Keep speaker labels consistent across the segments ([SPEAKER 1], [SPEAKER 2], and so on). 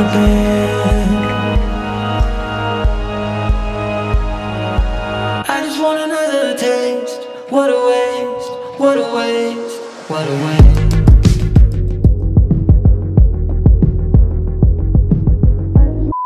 [SPEAKER 1] never been. I just want another taste. What a waste, what a waste, what a waste.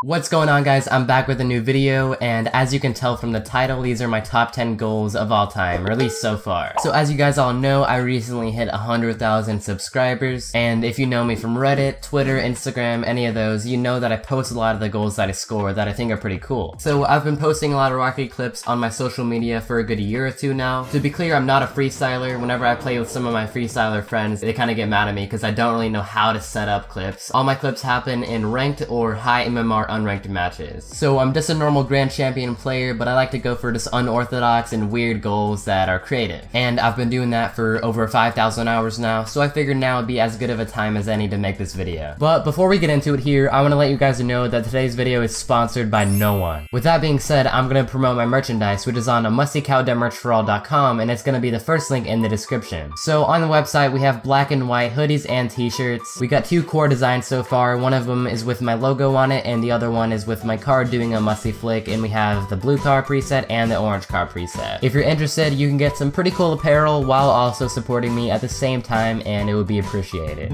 [SPEAKER 2] What's going on, guys? I'm back with a new video, and as you can tell from the title, these are my top 10 goals of all time, or at least so far. So as you guys all know, I recently hit 100,000 subscribers, and if you know me from Reddit, Twitter, Instagram, any of those, you know that I post a lot of the goals that I score that I think are pretty cool. So I've been posting a lot of Rocket League clips on my social media for a good year or two now. To be clear, I'm not a freestyler. Whenever I play with some of my freestyler friends, they kind of get mad at me because I don't really know how to set up clips. All my clips happen in ranked or high MMR unranked matches. So I'm just a normal grand champion player, but I like to go for just unorthodox and weird goals that are creative. And I've been doing that for over 5,000 hours now, so I figured now would be as good of a time as any to make this video. But before we get into it here, I want to let you guys know that today's video is sponsored by no one. With that being said, I'm going to promote my merchandise, which is on amustycow.merchforall.com, and it's going to be the first link in the description. So on the website, we have black and white hoodies and t-shirts. We got 2 core designs so far. One of them is with my logo on it, and the other one is with my car doing a musty flick, and we have the blue car preset and the orange car preset. If you're interested, you can get some pretty cool apparel while also supporting me at the same time, and it would be appreciated.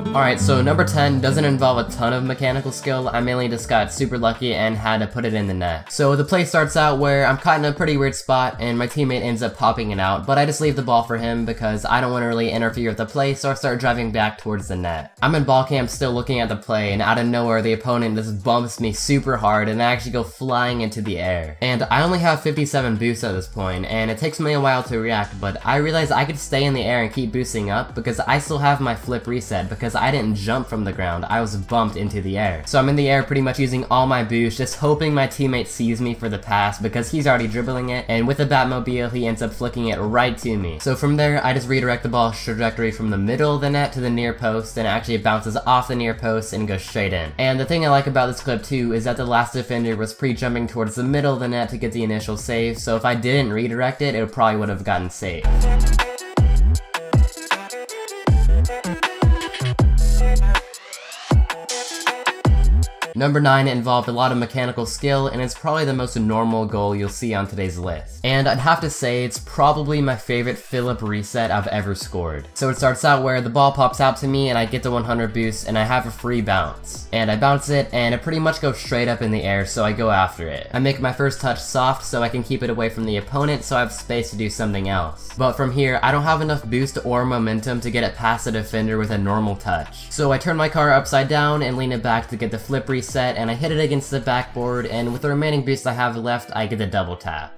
[SPEAKER 2] Alright, so number 10 doesn't involve a ton of mechanical skill. I mainly just got super lucky and had to put it in the net. So the play starts out where I'm caught in a pretty weird spot and my teammate ends up popping it out, but I just leave the ball for him because I don't want to really interfere with the play, so I start driving back towards the net. I'm in ball camp still looking at the play, and out of nowhere the opponent just bumps me super hard and I actually go flying into the air. And I only have 57 boosts at this point, and it takes me a while to react, but I realized I could stay in the air and keep boosting up because I still have my flip reset because I didn't jump from the ground, I was bumped into the air. So I'm in the air pretty much using all my boost, just hoping my teammate sees me for the pass because he's already dribbling it, and with the Batmobile he ends up flicking it right to me. So from there, I just redirect the ball's trajectory from the middle of the net to the near post, and it actually bounces off the near post and goes straight in. And the thing I like about this clip too is that the last defender was pre-jumping towards the middle of the net to get the initial save, so if I didn't redirect it, it probably would have gotten saved. Number 9 involved a lot of mechanical skill, and it's probably the most normal goal you'll see on today's list. And I'd have to say it's probably my favorite PHILLIP reset I've ever scored. So it starts out where the ball pops out to me and I get the 100 boost and I have a free bounce. And I bounce it and it pretty much goes straight up in the air, so I go after it. I make my first touch soft so I can keep it away from the opponent so I have space to do something else. But from here, I don't have enough boost or momentum to get it past the defender with a normal touch. So I turn my car upside down and lean it back to get the flip reset, and I hit it against the backboard, and with the remaining boost I have left, I get the double tap.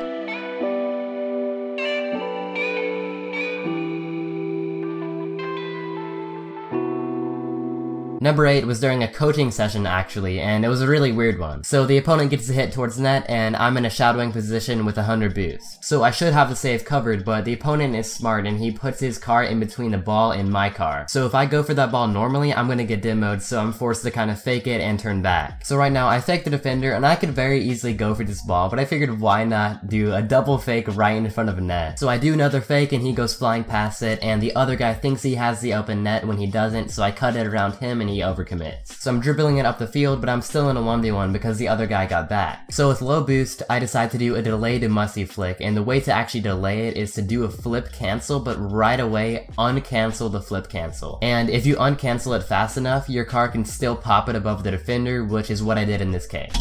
[SPEAKER 2] Number 8 was during a coaching session actually, and it was a really weird one. So the opponent gets a hit towards net, and I'm in a shadowing position with 100 boost. So I should have the save covered, but the opponent is smart and he puts his car in between the ball and my car. So if I go for that ball normally, I'm gonna get demoed, so I'm forced to kind of fake it and turn back. So right now, I fake the defender, and I could very easily go for this ball, but I figured why not do a double fake right in front of net. So I do another fake and he goes flying past it, and the other guy thinks he has the open net when he doesn't, so I cut it around him and he overcommits. So I'm dribbling it up the field, but I'm still in a 1v1 because the other guy got back. So with low boost, I decide to do a delay to musty flick, and the way to actually delay it is to do a flip cancel, but right away uncancel the flip cancel. And if you uncancel it fast enough, your car can still pop it above the defender, which is what I did in this case.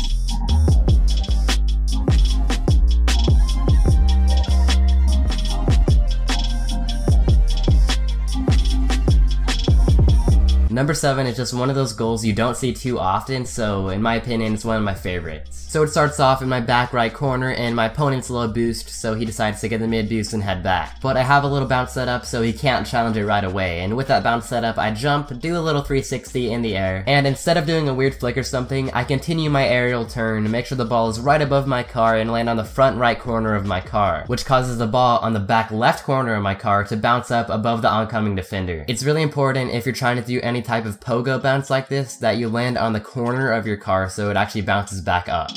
[SPEAKER 2] Number 7 is just one of those goals you don't see too often, so in my opinion it's one of my favorites. So it starts off in my back right corner and my opponent's low boost, so he decides to get the mid boost and head back. But I have a little bounce set up so he can't challenge it right away, and with that bounce set up I jump, do a little 360 in the air, and instead of doing a weird flick or something, I continue my aerial turn, make sure the ball is right above my car and land on the front right corner of my car, which causes the ball on the back left corner of my car to bounce up above the oncoming defender. It's really important if you're trying to do any type of POGO bounce like this that you land on the corner of your car so it actually bounces back up.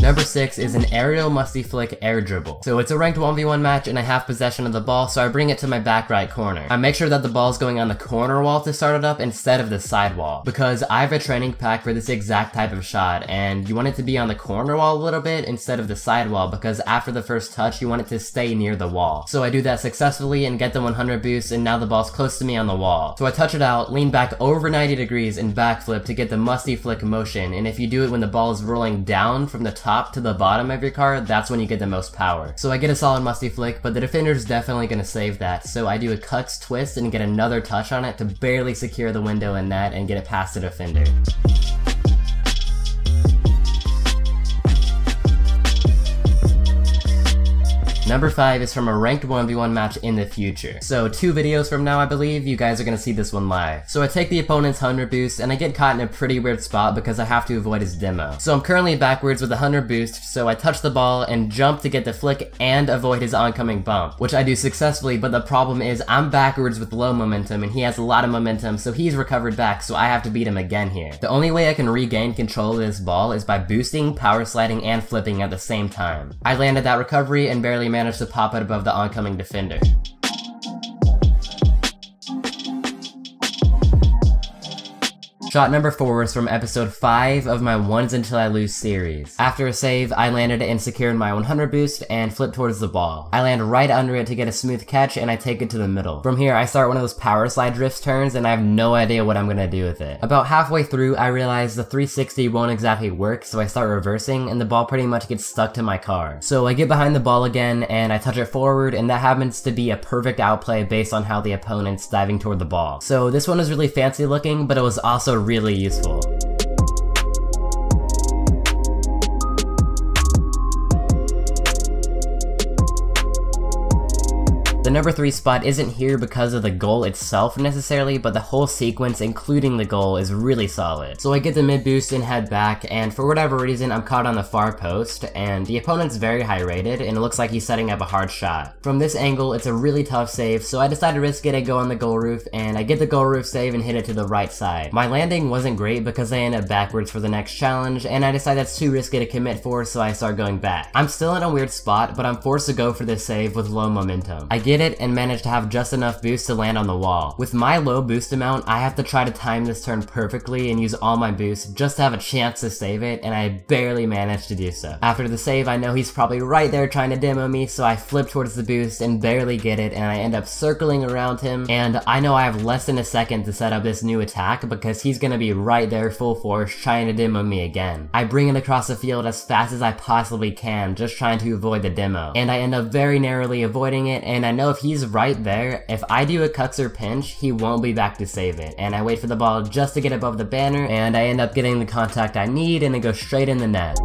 [SPEAKER 2] Number 6 is an aerial musty flick air dribble. So it's a ranked 1v1 match and I have possession of the ball, so I bring it to my back right corner. I make sure that the ball's going on the corner wall to start it up instead of the side wall, because I have a training pack for this exact type of shot, and you want it to be on the corner wall a little bit instead of the side wall, because after the first touch you want it to stay near the wall. So I do that successfully and get the 100 boost, and now the ball's close to me on the wall. So I touch it out, lean back over 90 degrees and backflip to get the musty flick motion, and if you do it when the ball is rolling down from the top to the bottom of your card, that's when you get the most power. So I get a solid musty flick, but the defender's definitely gonna save that, so I do a cuts twist and get another touch on it to barely secure the window and net and get it past the defender. Number 5 is from a ranked 1v1 match in the future. So 2 videos from now, I believe, you guys are gonna see this one live. So I take the opponent's 100 boost and I get caught in a pretty weird spot because I have to avoid his demo. So I'm currently backwards with a 100 boost, so I touch the ball and jump to get the flick and avoid his oncoming bump, which I do successfully, but the problem is I'm backwards with low momentum and he has a lot of momentum, so he's recovered back, so I have to beat him again here. The only way I can regain control of this ball is by boosting, power sliding, and flipping at the same time. I landed that recovery and barely managed to pop it above the oncoming defender. Shot number 4 is from episode 5 of my Ones Until I Lose series. After a save, I landed it and secured my 100 boost and flipped towards the ball. I land right under it to get a smooth catch and I take it to the middle. From here, I start one of those power slide drift turns and I have no idea what I'm gonna do with it. About halfway through, I realize the 360 won't exactly work, so I start reversing and the ball pretty much gets stuck to my car. So I get behind the ball again and I touch it forward, and that happens to be a perfect outplay based on how the opponent's diving toward the ball. So this one was really fancy looking, but it was also really useful. The number 3 spot isn't here because of the goal itself necessarily, but the whole sequence, including the goal, is really solid. So I get the mid boost and head back, and for whatever reason I'm caught on the far post, and the opponent's very high rated, and it looks like he's setting up a hard shot. From this angle, it's a really tough save, so I decide to risk it and go on the goal roof, and I get the goal roof save and hit it to the right side. My landing wasn't great because I end up backwards for the next challenge, and I decide that's too risky to commit for, so I start going back. I'm still in a weird spot, but I'm forced to go for this save with low momentum. I get it and manage to have just enough boost to land on the wall. With my low boost amount, I have to try to time this turn perfectly and use all my boost just to have a chance to save it, and I barely managed to do so. After the save, I know he's probably right there trying to demo me, so I flip towards the boost and barely get it, and I end up circling around him, and I know I have less than a second to set up this new attack because he's gonna be right there full force trying to demo me again. I bring it across the field as fast as I possibly can, just trying to avoid the demo, and I end up very narrowly avoiding it, and I know if he's right there, if I do a cuts or pinch, he won't be back to save it, and I wait for the ball just to get above the banner, and I end up getting the contact I need, and it goes straight in the net.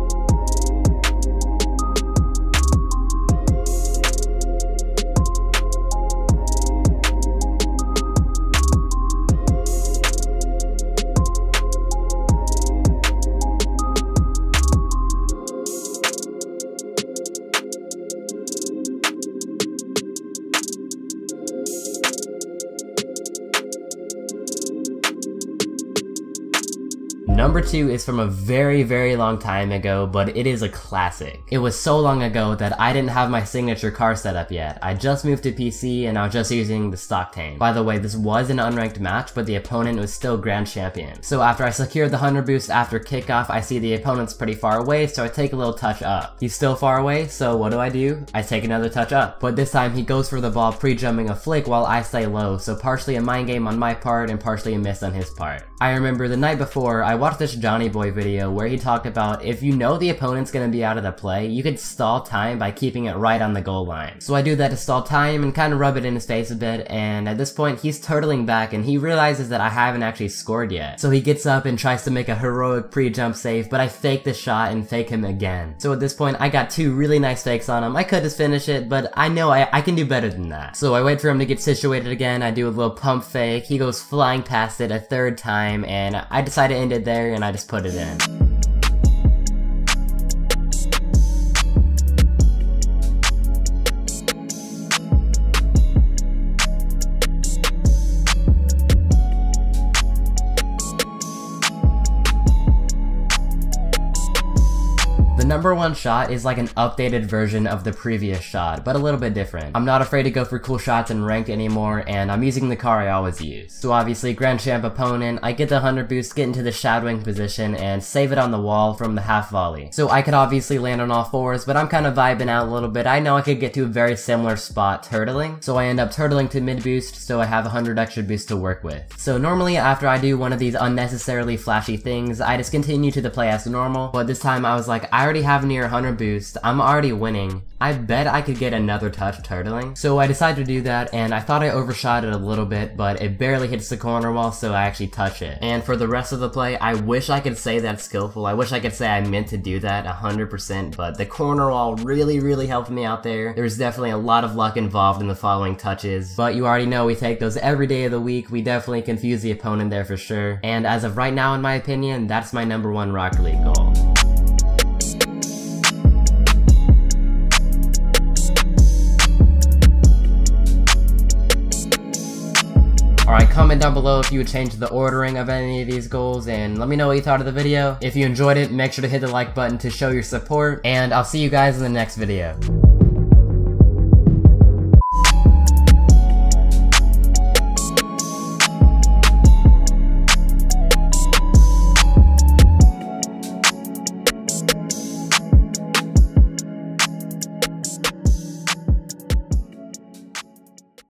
[SPEAKER 2] Number 2 is from a very long time ago, but it is a classic. It was so long ago that I didn't have my signature car set up yet. I just moved to PC and I was just using the stock tank. By the way, this was an unranked match, but the opponent was still grand champion. So after I secured the 100 boost after kickoff, I see the opponent's pretty far away, so I take a little touch up. He's still far away, so what do? I take another touch up. But this time he goes for the ball pre-jumping a flick while I stay low, so partially a mind game on my part and partially a miss on his part. I remember the night before, I watched this Johnny Boy video where he talked about if you know the opponent's gonna be out of the play, you could stall time by keeping it right on the goal line. So I do that to stall time and kind of rub it in his face a bit, and at this point he's turtling back and he realizes that I haven't actually scored yet. So he gets up and tries to make a heroic pre-jump save, but I fake the shot and fake him again. So at this point I got 2 really nice fakes on him. I could just finish it, but I know I can do better than that. So I wait for him to get situated again, I do a little pump fake, he goes flying past it a 3rd time, and I decide to end it there and I just put it in. The number 1 shot is like an updated version of the previous shot, but a little bit different. I'm not afraid to go for cool shots in ranked anymore, and I'm using the car I always use. So obviously, Grand Champ opponent, I get the 100 boost, get into the shadowing position, and save it on the wall from the half volley. So I could obviously land on all fours, but I'm kind of vibing out a little bit. I know I could get to a very similar spot turtling, so I end up turtling to mid boost, so I have 100 extra boost to work with. So normally after I do one of these unnecessarily flashy things, I just continue to the play as normal, but this time I was like, I already have near 100 boost, I'm already winning. I bet I could get another touch turtling. So I decided to do that, and I thought I overshot it a little bit, but it barely hits the corner wall, so I actually touch it. And for the rest of the play, I wish I could say that's skillful. I wish I could say I meant to do that 100%, but the corner wall really helped me out there. There's definitely a lot of luck involved in the following touches, but you already know we take those every day of the week. We definitely confuse the opponent there for sure. And as of right now, in my opinion, that's my number 1 Rocket League goal. Alright, comment down below if you would change the ordering of any of these goals, and let me know what you thought of the video. If you enjoyed it, make sure to hit the like button to show your support, and I'll see you guys in the next video.